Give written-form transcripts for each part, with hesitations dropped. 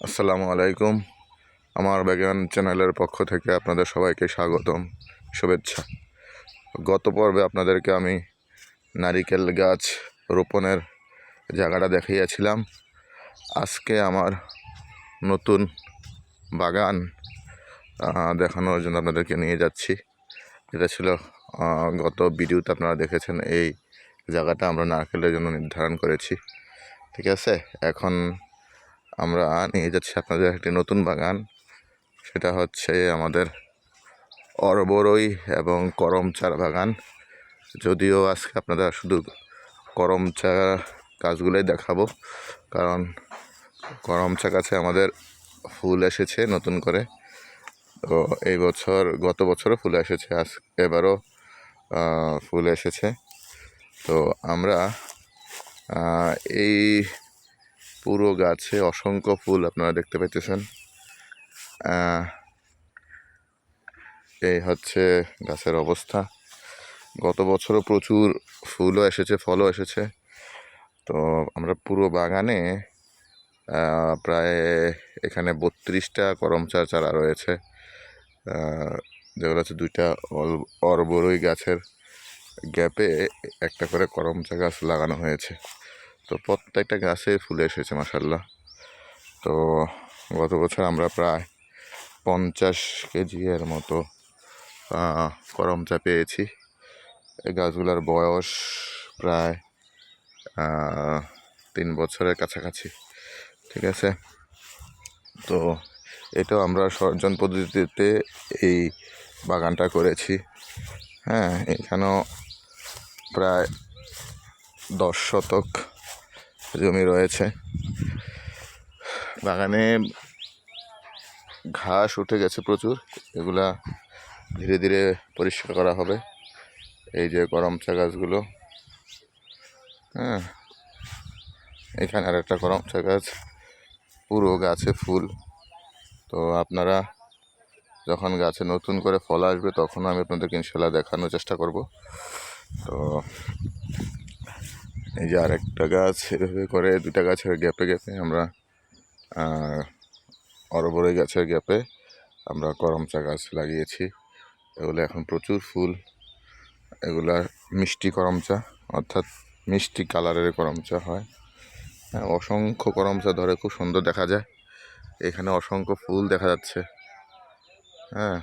আসসালামু আলাইকুম। আমার বাগান চ্যানেলের পক্ষ থেকে আপনাদের সবাইকে স্বাগতম, শুভেচ্ছা। গত পর্বে আপনাদেরকে আমি নারিকেল গাছ রোপণের জায়গাটা দেখিয়েছিলাম। আজকে আমার নতুন বাগান দেখানোর জন্য আপনাদেরকে নিয়ে যাচ্ছি। এটা ছিল গত ভিডিওতে আপনারা দেখেছেন। এই জায়গাটা আমরা নারকেলের জন্য নির্ধারণ করেছি, ঠিক আছে। এখন আমরা নিয়ে যাচ্ছি আপনাদের একটি নতুন বাগান। সেটা হচ্ছে আমাদের অরবরই এবং করমচার বাগান। যদিও আজকে আপনারা শুধু করমচা গাছগুলোই দেখাবো, কারণ করমচা গাছে আমাদের ফুল এসেছে নতুন করে। তো এই বছর, গত বছরও ফুল এসেছে, এবারও ফুল এসেছে। তো আমরা এই পুরো গাছে অসংখ্য ফুল আপনারা দেখতে পাইতেছেন। এই হচ্ছে গাছের অবস্থা। গত বছরও প্রচুর ফুলও এসেছে, ফলও এসেছে। তো আমরা পুরো বাগানে প্রায় এখানে 32টা করমচার চারা রয়েছে, যেগুলো হচ্ছে 2টা অরবরই গাছের গ্যাপে একটা করে করমচা গাছ লাগানো হয়েছে। তো প্রত্যেকটা গাছে ফুল এসেছে মাশাআল্লাহ। তো গত বছর আমরা প্রায় 50 কেজি এর মতো করমচা পেয়েছি। এই গাছগুলোর বয়স প্রায় 3 বছরের কাছাকাছি, ঠিক আছে। তো এটাও আমরা সর্জন পদ্ধতিতে এই বাগানটা করেছি। হ্যাঁ, এখানেও প্রায় 10 শতক জমি রয়েছে। বাগানে ঘাস উঠে গেছে প্রচুর, এগুলা ধীরে ধীরে পরিষ্কার করা হবে। এই যে করমচা গাছগুলো, হ্যাঁ, এখানে আর একটা করমচা গাছ, পুরো গাছে ফুল। তো আপনারা যখন গাছে নতুন করে ফল আসবে তখন আমি আপনাদেরকে ইনশাল্লাহ দেখানোর চেষ্টা করব। তো এই যে আরেকটা গাছ, এভাবে করে 2টা গাছের গ্যাপে গ্যাপে আমরা অরবরই গাছের গ্যাপে আমরা করমচা গাছ লাগিয়েছি। এগুলো এখন প্রচুর ফুল। এগুলা মিষ্টি করমচা, অর্থাৎ মিষ্টি কালারের করমচা হয়। হ্যাঁ, অসংখ্য করমচা ধরে, খুব সুন্দর দেখা যায়। এখানে অসংখ্য ফুল দেখা যাচ্ছে। হ্যাঁ,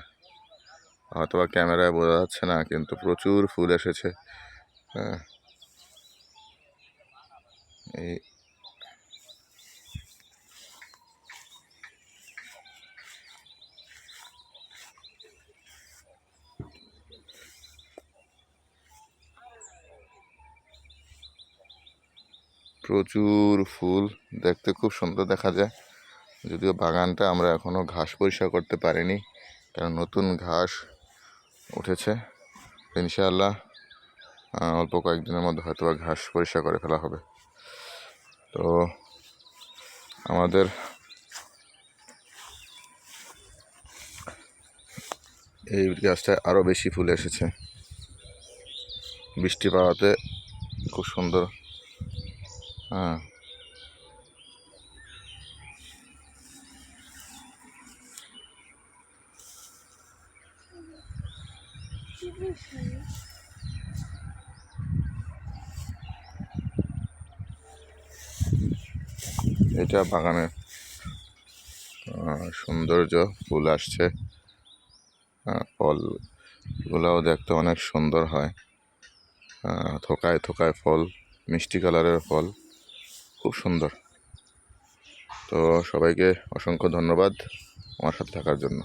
হয়তো বা ক্যামেরায় বোঝা যাচ্ছে না, কিন্তু প্রচুর ফুল এসেছে। হ্যাঁ, এই প্রচুর ফুল, দেখতে খুব সুন্দর দেখা যায়। যদিও বাগানটা আমরা এখনও ঘাস পরিষ্কার করতে পারিনি, কারণ নতুন ঘাস উঠেছে। ইনশাআল্লাহ অল্প কয়েকদিনের মধ্যে হয়তো বা ঘাস পরিষ্কার করে ফেলা হবে। তো আমাদের এই গাছটায় আরও বেশি ফুল এসেছে, বৃষ্টি পাওয়াতে খুব সুন্দর। হ্যাঁ, এটা বাগানের সৌন্দর্য। ফুল আসছে, ফলগুলোও দেখতে অনেক সুন্দর হয়। থোকায় থোকায় ফল, মিষ্টি কালারের ফল, খুব সুন্দর। তো সবাইকে অসংখ্য ধন্যবাদ আমার সাথে থাকার জন্য।